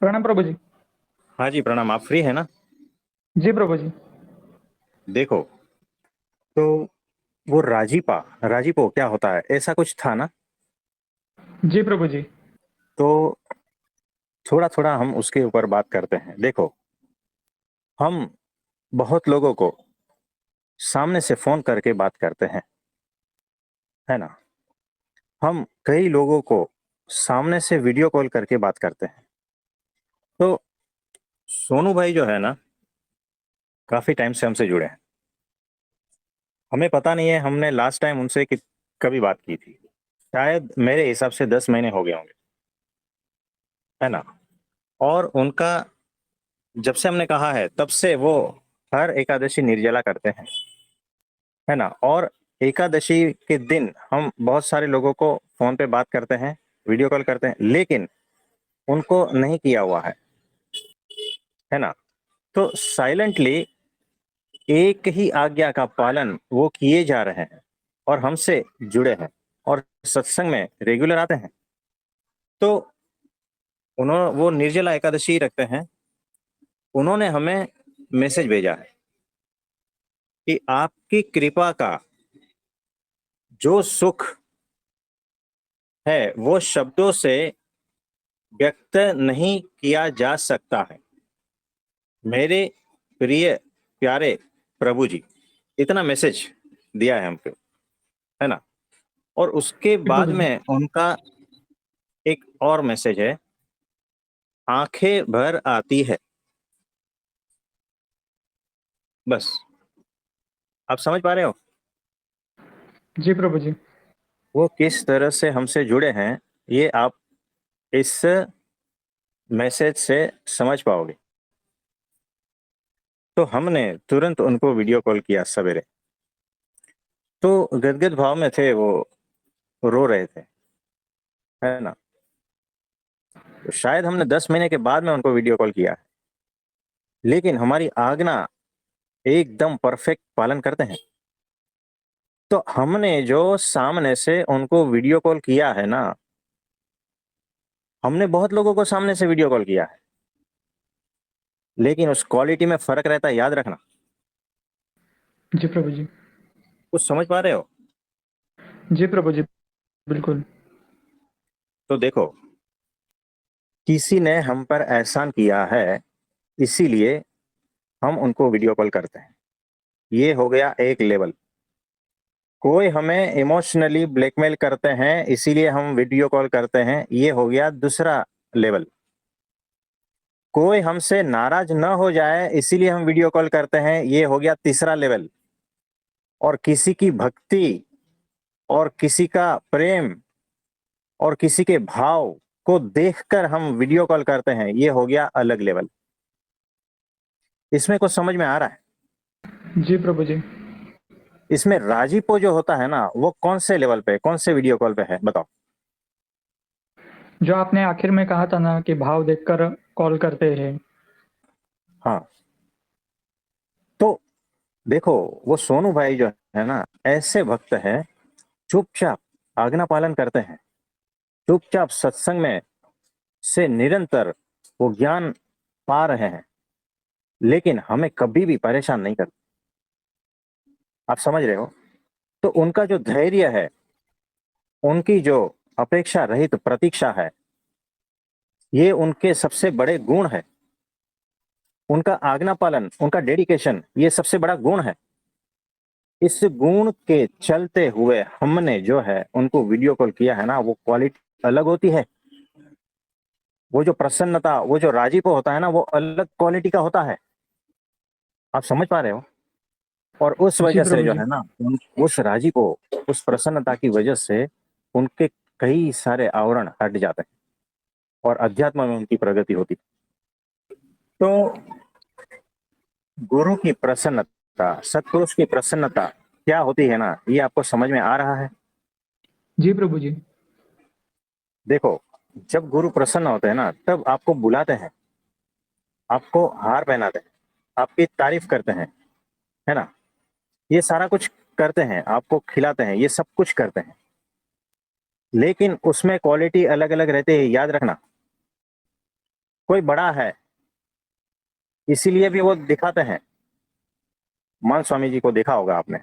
प्रणाम प्रभु जी। हाँ जी, प्रणाम। आप फ्री है ना? जी प्रभु जी। देखो, तो वो राजीपो क्या होता है, ऐसा कुछ था ना? जी प्रभु जी। तो थोड़ा थोड़ा हम उसके ऊपर बात करते हैं। देखो, हम बहुत लोगों को सामने से फोन करके बात करते हैं, है ना? हम कई लोगों को सामने से वीडियो कॉल करके बात करते हैं। तो सोनू भाई जो है ना, काफी टाइम से हमसे जुड़े हैं। हमें पता नहीं है हमने लास्ट टाइम उनसे कभी बात की थी। शायद मेरे हिसाब से 10 महीने हो गए होंगे, है ना? और उनका, जब से हमने कहा है तब से वो हर एकादशी निर्जला करते हैं, है ना? और एकादशी के दिन हम बहुत सारे लोगों को फोन पे बात करते हैं, वीडियो कॉल करते हैं, लेकिन उनको नहीं किया हुआ है ना? तो साइलेंटली एक ही आज्ञा का पालन वो किए जा रहे हैं और हमसे जुड़े हैं और सत्संग में रेगुलर आते हैं। तो उन्होंने, वो निर्जला एकादशी रखते हैं। उन्होंने हमें मैसेज भेजा है कि आपकी कृपा का जो सुख है वो शब्दों से व्यक्त नहीं किया जा सकता है। मेरे प्रिय प्यारे प्रभु जी, इतना मैसेज दिया है हमको, है ना? और उसके जी बाद प्रभु जी। में उनका एक और मैसेज है, आंखें भर आती है। बस, आप समझ पा रहे हो जी प्रभु जी। वो किस तरह से हमसे जुड़े हैं? ये आप इस मैसेज से समझ पाओगे। तो हमने तुरंत उनको वीडियो कॉल किया सवेरे। तो गदगद भाव में थे वो, रो रहे थे, है ना? तो शायद हमने 10 महीने के बाद में उनको वीडियो कॉल किया है, लेकिन हमारी आज्ञा एकदम परफेक्ट पालन करते हैं। तो हमने जो सामने से उनको वीडियो कॉल किया है ना, हमने बहुत लोगों को सामने से वीडियो कॉल किया है, लेकिन उस क्वालिटी में फर्क रहता है, याद रखना। जी प्रभु जी। कुछ समझ पा रहे हो? जी प्रभु जी। बिल्कुल। तो देखो, किसी ने हम पर एहसान किया है, इसीलिए हम उनको वीडियो कॉल करते हैं। ये हो गया एक लेवल। कोई हमें इमोशनली ब्लैकमेल करते हैं, इसीलिए हम वीडियो कॉल करते हैं। ये हो गया दूसरा लेवल। कोई हमसे नाराज न हो जाए, इसीलिए हम वीडियो कॉल करते हैं। ये हो गया तीसरा लेवल। और किसी की भक्ति और किसी का प्रेम और किसी के भाव को देखकर हम वीडियो कॉल करते हैं, ये हो गया अलग लेवल। इसमें कुछ समझ में आ रहा है? जी प्रभु जी। इसमें राजीपो जो होता है ना, वो कौन से लेवल पे, कौन से वीडियो कॉल पे है, बताओ? जो आपने आखिर में कहा था ना कि भाव देखकर कॉल करते हैं। हाँ, तो देखो, वो सोनू भाई जो है ना, ऐसे भक्त हैं, चुपचाप आज्ञा पालन करते हैं, चुपचाप सत्संग में से निरंतर वो ज्ञान पा रहे हैं, लेकिन हमें कभी भी परेशान नहीं करते। आप समझ रहे हो? तो उनका जो धैर्य है, उनकी जो अपेक्षा रहित प्रतीक्षा है, ये उनके सबसे बड़े गुण है। उनका आज्ञा पालन, उनका डेडिकेशन, ये सबसे बड़ा गुण है। इस गुण के चलते हुए हमने जो है उनको वीडियो कॉल किया है ना, वो क्वालिटी अलग होती है। वो जो प्रसन्नता, वो जो राजीपो होता है ना, वो अलग क्वालिटी का होता है। आप समझ पा रहे हो? और उस जी वजह से प्रभु जो जी। है ना, उस राजीपो, उस प्रसन्नता की वजह से उनके कई सारे आवरण हट जाते हैं और अध्यात्म में उनकी प्रगति होती है। तो गुरु की प्रसन्नता, सत्पुरुष की प्रसन्नता क्या होती है ना, ये आपको समझ में आ रहा है? जी प्रभु जी। देखो, जब गुरु प्रसन्न होते हैं ना, तब आपको बुलाते हैं, आपको हार पहनाते हैं, आपकी तारीफ करते हैं, है ना? ये सारा कुछ करते हैं, आपको खिलाते हैं, ये सब कुछ करते हैं, लेकिन उसमें क्वालिटी अलग अलग रहती है, याद रखना। कोई बड़ा है, इसीलिए भी वो दिखाते हैं। मान स्वामी जी को देखा होगा आपने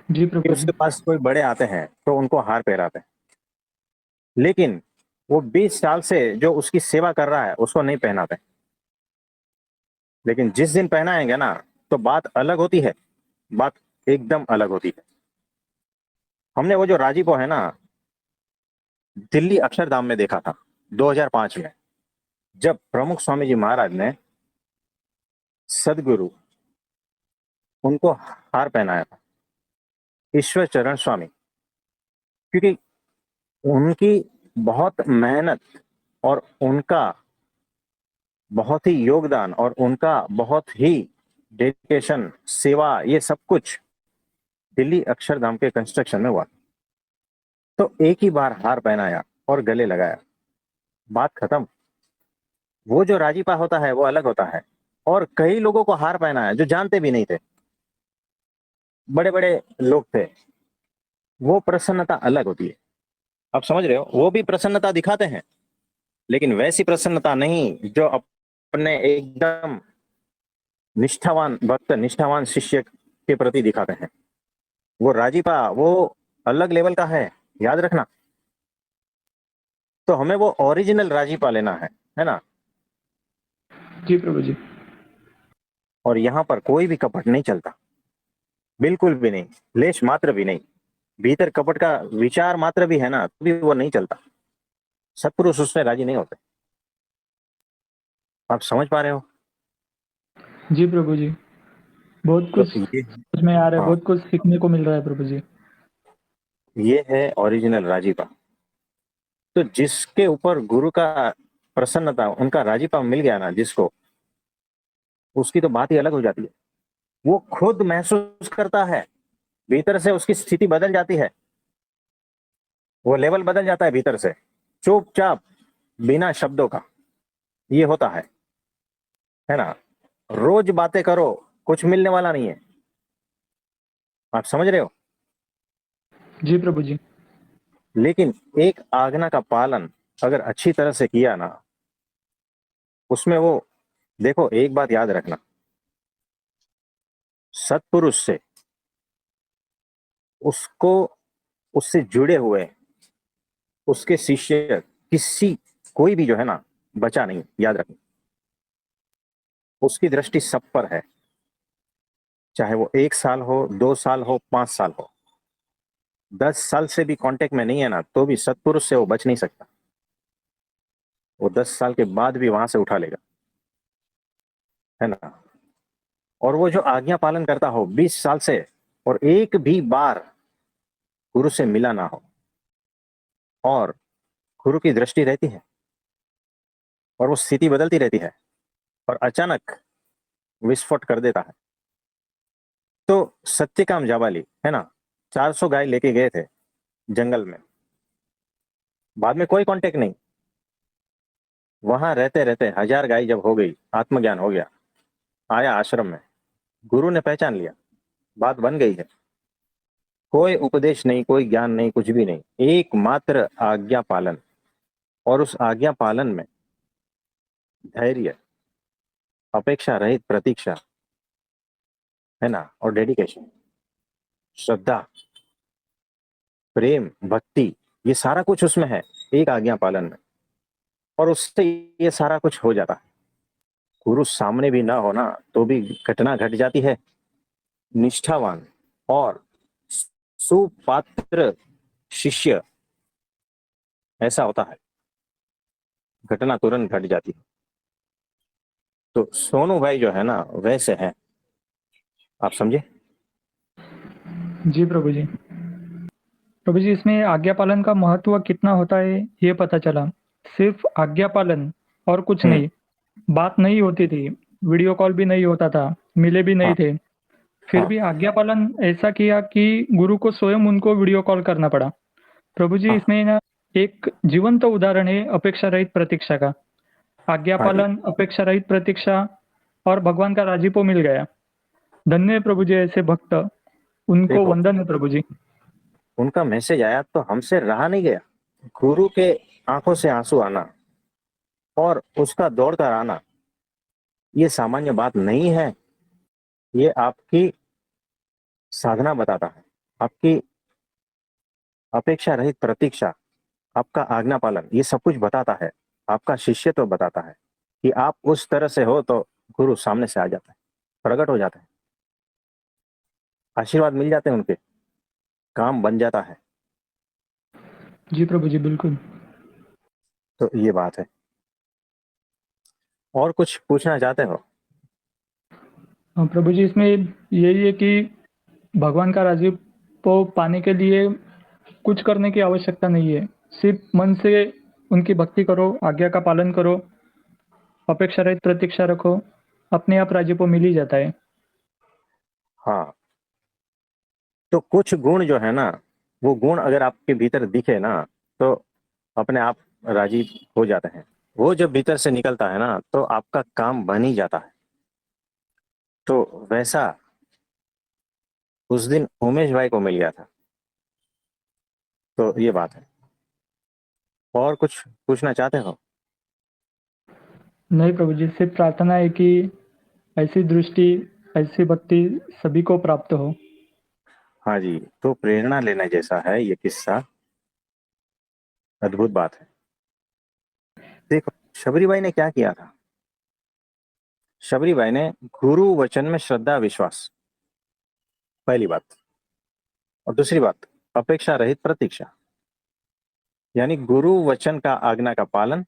जी कि प्रभु जी। उसके पास कोई बड़े आते हैं तो उनको हार पहनाते हैं, लेकिन वो 20 साल से जो उसकी सेवा कर रहा है उसको नहीं पहनाते। लेकिन जिस दिन पहनाएंगे ना, तो बात अलग होती है, बात एकदम अलग होती है। हमने वो जो राजीपो है ना, दिल्ली अक्षरधाम में देखा था 2005 में, जब प्रमुख स्वामी जी महाराज ने सदगुरु उनको हार पहनाया था, ईश्वर चरण स्वामी। क्योंकि उनकी बहुत मेहनत और उनका बहुत ही योगदान और उनका बहुत ही डेडिकेशन, सेवा, ये सब कुछ दिल्ली अक्षरधाम के कंस्ट्रक्शन में हुआ। तो एक ही बार हार पहनाया और गले लगाया, बात खत्म। वो जो राजीपा होता है वो अलग होता है। और कई लोगों को हार पहनाया जो जानते भी नहीं थे, बड़े बड़े लोग थे। वो प्रसन्नता अलग होती है। आप समझ रहे हो, वो भी प्रसन्नता दिखाते हैं, लेकिन वैसी प्रसन्नता नहीं जो अपने एकदम निष्ठावान भक्त, निष्ठावान शिष्य के प्रति दिखाते हैं। वो राजीपा वो अलग लेवल का है, याद रखना। तो हमें वो ओरिजिनल राजीपा लेना है ना। जी प्रभु जी। और यहां पर कोई भी कपट नहीं चलता, बिल्कुल भी नहीं, लेश मात्र भी नहीं। भीतर कपट का विचार मात्र भी है ना, तो भी वो नहीं चलता। सत्पुरुष उसमें राजी नहीं होते। आप समझ पा रहे हो। जी प्रभु जी। बहुत तो कुछ ये, समझ में आ रहा है, हाँ, बहुत कुछ सीखने को मिल रहा है प्रभु जी। ये है ओरिजिनल राजीपा। तो जिसके ऊपर गुरु का प्रसन्नता, उनका राजीपा मिल गया ना जिसको, उसकी तो बात ही अलग हो जाती है। वो खुद महसूस करता है, भीतर से उसकी स्थिति बदल जाती है, वो लेवल बदल जाता है भीतर से, चुपचाप, बिना शब्दों का। ये होता है ना। रोज बातें करो, कुछ मिलने वाला नहीं है। आप समझ रहे हो। जी प्रभु जी। लेकिन एक आज्ञा का पालन अगर अच्छी तरह से किया ना, उसमें वो, देखो एक बात याद रखना, सत्पुरुष से उसको, उससे जुड़े हुए उसके शिष्य, किसी, कोई भी जो है ना, बचा नहीं, याद रखना। उसकी दृष्टि सब पर है, चाहे वो 1 साल हो, 2 साल हो, 5 साल हो। 10 साल से भी कांटेक्ट में नहीं है ना, तो भी सत्पुरुष से वो बच नहीं सकता। वो 10 साल के बाद भी वहां से उठा लेगा, है ना। और वो जो आज्ञा पालन करता हो 20 साल से, और एक भी बार गुरु से मिला ना हो, और गुरु की दृष्टि रहती है, और वो स्थिति बदलती रहती है, और अचानक विस्फोट कर देता है। तो सत्यकाम जाबाली, है ना, 400 गाय लेके गए थे जंगल में, बाद में कोई कांटेक्ट नहीं। वहां रहते रहते 1000 गाय जब हो गई, आत्मज्ञान हो गया, आया आश्रम में, गुरु ने पहचान लिया, बात बन गई है। कोई उपदेश नहीं, कोई ज्ञान नहीं, कुछ भी नहीं, एकमात्र आज्ञा पालन। और उस आज्ञा पालन में धैर्य, अपेक्षा रहित प्रतीक्षा, है ना, और डेडिकेशन, श्रद्धा, प्रेम, भक्ति, ये सारा कुछ उसमें है, एक आज्ञा पालन में। और उससे ये सारा कुछ हो जाता है। गुरु सामने भी ना होना तो भी घटना घट जाती है। निष्ठावान और सुपात्र शिष्य, ऐसा होता है, घटना तुरंत घट जाती है। तो सोनू भाई जो है ना, वैसे हैं। आप समझे। जी प्रभु जी। प्रभु जी, इसमें आज्ञा पालन का महत्व कितना होता है ये पता चला। सिर्फ आज्ञा पालन और कुछ हम्म। नहीं। बात नहीं होती थी, वीडियो कॉल भी नहीं होता था, मिले भी नहीं हाँ। थे। फिर हाँ। भी आज्ञा पालन ऐसा किया कि गुरु को स्वयं उनको वीडियो कॉल करना पड़ा। प्रभु जी, हाँ। इसमें ना एक जीवंत उदाहरण है अपेक्षा रहित प्रतीक्षा का। आज्ञा हाँ जी। पालन, अपेक्षा रहित प्रतीक्षा और भगवान का राजीपो मिल गया। धन्य है प्रभु जी ऐसे भक्त, उनको देखो, वंदन है प्रभु जी। उनका मैसेज आया तो हमसे रहा नहीं गया। गुरु के आंखों से आंसू आना, और उसका दौड़ कर आना ये सामान्य बात नहीं है। ये आपकी साधना बताता है, आपकी अपेक्षा रहित प्रतीक्षा, आपका आज्ञा पालन, ये सब कुछ बताता है। आपका शिष्यत्व बताता है कि आप उस तरह से हो तो गुरु सामने से आ जाता है, प्रकट हो जाता है, आशीर्वाद मिल जाते हैं उनके, काम बन जाता है। जी प्रभु जी, बिल्कुल। तो ये बात है। और कुछ पूछना चाहते हो? हाँ प्रभु जी, इसमें यही है कि भगवान का राजीव को पाने के लिए कुछ करने की आवश्यकता नहीं है। सिर्फ मन से उनकी भक्ति करो, आज्ञा का पालन करो, अपेक्षा रहित प्रतीक्षा रखो, अपने आप राजीव को मिल ही जाता है। हाँ, तो कुछ गुण जो है ना, वो गुण अगर आपके भीतर दिखे ना, तो अपने आप राजी हो जाते हैं। वो जब भीतर से निकलता है ना, तो आपका काम बन ही जाता है। तो वैसा उस दिन उमेश भाई को मिल गया था। तो ये बात है। और कुछ पूछना चाहते हो? नहीं प्रभु जी, सिर्फ प्रार्थना है कि ऐसी दृष्टि, ऐसी भक्ति सभी को प्राप्त हो। हाँ जी, तो प्रेरणा लेने जैसा है ये किस्सा, अद्भुत बात है। देखो, शबरी बाई ने क्या किया था। शबरी बाई ने गुरु वचन में श्रद्धा विश्वास, पहली बात। और दूसरी बात, अपेक्षा रहित प्रतीक्षा, यानी गुरु वचन का आज्ञा का पालन,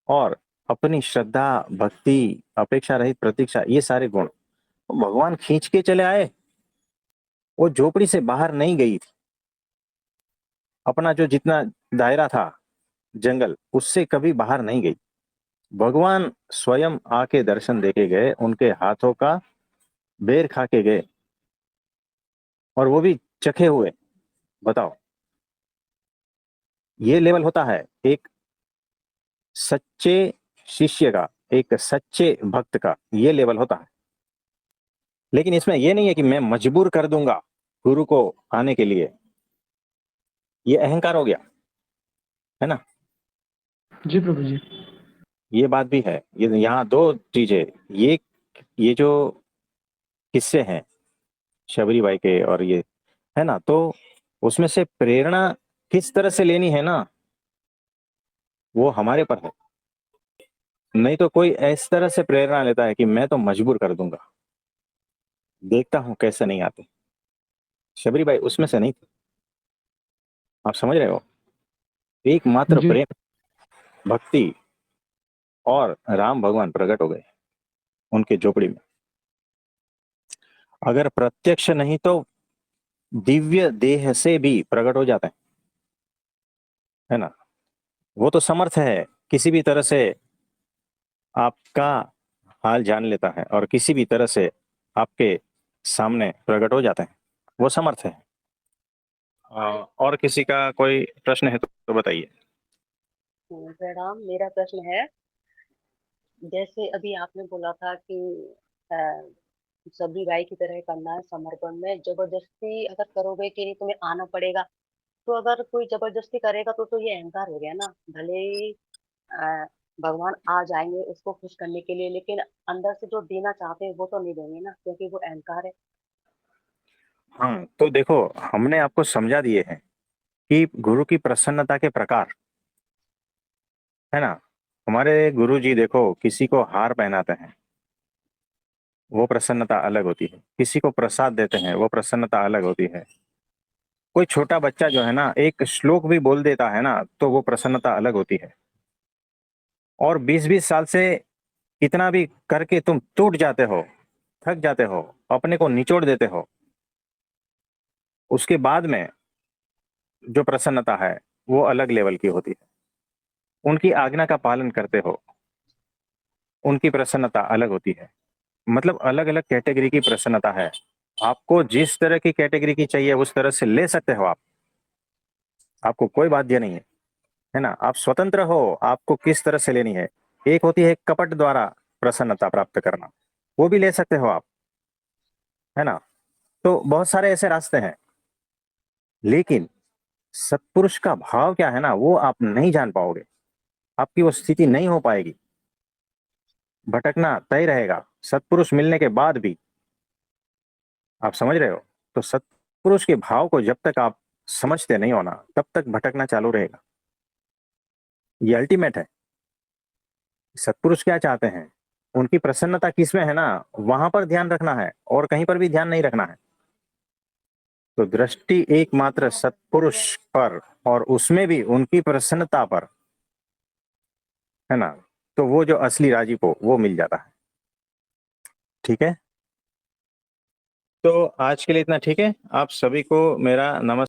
और अपनी श्रद्धा भक्ति अपेक्षा रहित प्रतीक्षा, ये सारे गुण भगवान खींच के चले आए। वो झोपड़ी से बाहर नहीं गई थी। अपना जो जितना दायरा था जंगल, उससे कभी बाहर नहीं गई। भगवान स्वयं आके दर्शन देके गए, उनके हाथों का बेर खा के गए, और वो भी चखे हुए। बताओ, ये लेवल होता है एक सच्चे शिष्य का, एक सच्चे भक्त का, ये लेवल होता है। लेकिन इसमें ये नहीं है कि मैं मजबूर कर दूंगा गुरु को आने के लिए। ये अहंकार हो गया, है ना। जी प्रभु जी। ये बात भी है। ये यहाँ दो चीजें, ये जो किस्से हैं शबरी बाई के, और ये है ना, तो उसमें से प्रेरणा किस तरह से लेनी है ना, वो हमारे पर है। नहीं तो कोई इस तरह से प्रेरणा लेता है कि मैं तो मजबूर कर दूंगा, देखता हूं कैसे नहीं आते। शबरी बाई उसमें से नहीं थी। आप समझ रहे हो? एकमात्र जी प्रेम, भक्ति, और राम भगवान प्रकट हो गए उनके झोपड़ी में। अगर प्रत्यक्ष नहीं तो दिव्य देह से भी प्रकट हो जाते हैं, है ना। वो तो समर्थ है, किसी भी तरह से आपका हाल जान लेता है, और किसी भी तरह से आपके सामने प्रकट हो जाते हैं। वो समर्थ है। और किसी का कोई प्रश्न है तो बताइए। प्रणाम। मेरा प्रश्न है, जैसे अभी आपने बोला था कि अ, सभी भाई की तरह करना है, समर्पण में जबरदस्ती अगर करोगे कि नहीं तुम्हें आना पड़ेगा, तो अगर कोई जबरदस्ती करेगा तो ये अहंकार हो गया ना। भले ही अ, भगवान आ जाएंगे उसको खुश करने के लिए, लेकिन अंदर से जो देना चाहते हैं वो तो नहीं देंगे ना, क्योंकि वो अहंकार है। हाँ, तो देखो, हमने आपको समझा दिए हैं कि गुरु की प्रसन्नता के प्रकार, है ना। हमारे गुरु जी देखो, किसी को हार पहनाते हैं, वो प्रसन्नता अलग होती है। किसी को प्रसाद देते हैं, वो प्रसन्नता अलग होती है। कोई छोटा बच्चा जो है ना, एक श्लोक भी बोल देता है ना, तो वो प्रसन्नता अलग होती है। और 20-20 साल से इतना भी करके तुम टूट जाते हो, थक जाते हो, अपने को निचोड़ देते हो, उसके बाद में जो प्रसन्नता है वो अलग लेवल की होती है। उनकी आज्ञा का पालन करते हो, उनकी प्रसन्नता अलग होती है। मतलब अलग अलग कैटेगरी की प्रसन्नता है। आपको जिस तरह की कैटेगरी की चाहिए उस तरह से ले सकते हो आप। आपको कोई बाध्य नहीं है ना। आप स्वतंत्र हो, आपको किस तरह से लेनी है। एक होती है कपट द्वारा प्रसन्नता प्राप्त करना, वो भी ले सकते हो आप, है ना। तो बहुत सारे ऐसे रास्ते हैं। लेकिन सत्पुरुष का भाव क्या है ना, वो आप नहीं जान पाओगे। आपकी वो स्थिति नहीं हो पाएगी, भटकना तय रहेगा सत्पुरुष मिलने के बाद भी। आप समझ रहे हो? तो सत्पुरुष के भाव को जब तक आप समझते नहीं हो ना, तब तक भटकना चालू रहेगा। ये अल्टीमेट है। सत्पुरुष क्या चाहते हैं, उनकी प्रसन्नता किसमें है ना, वहां पर ध्यान रखना है और कहीं पर भी ध्यान नहीं रखना है। तो दृष्टि एकमात्र सत्पुरुष पर और उसमें भी उनकी प्रसन्नता पर है ना, तो वो जो असली राजीपो वो मिल जाता है। ठीक है, तो आज के लिए इतना ठीक है। आप सभी को मेरा नमस्कार।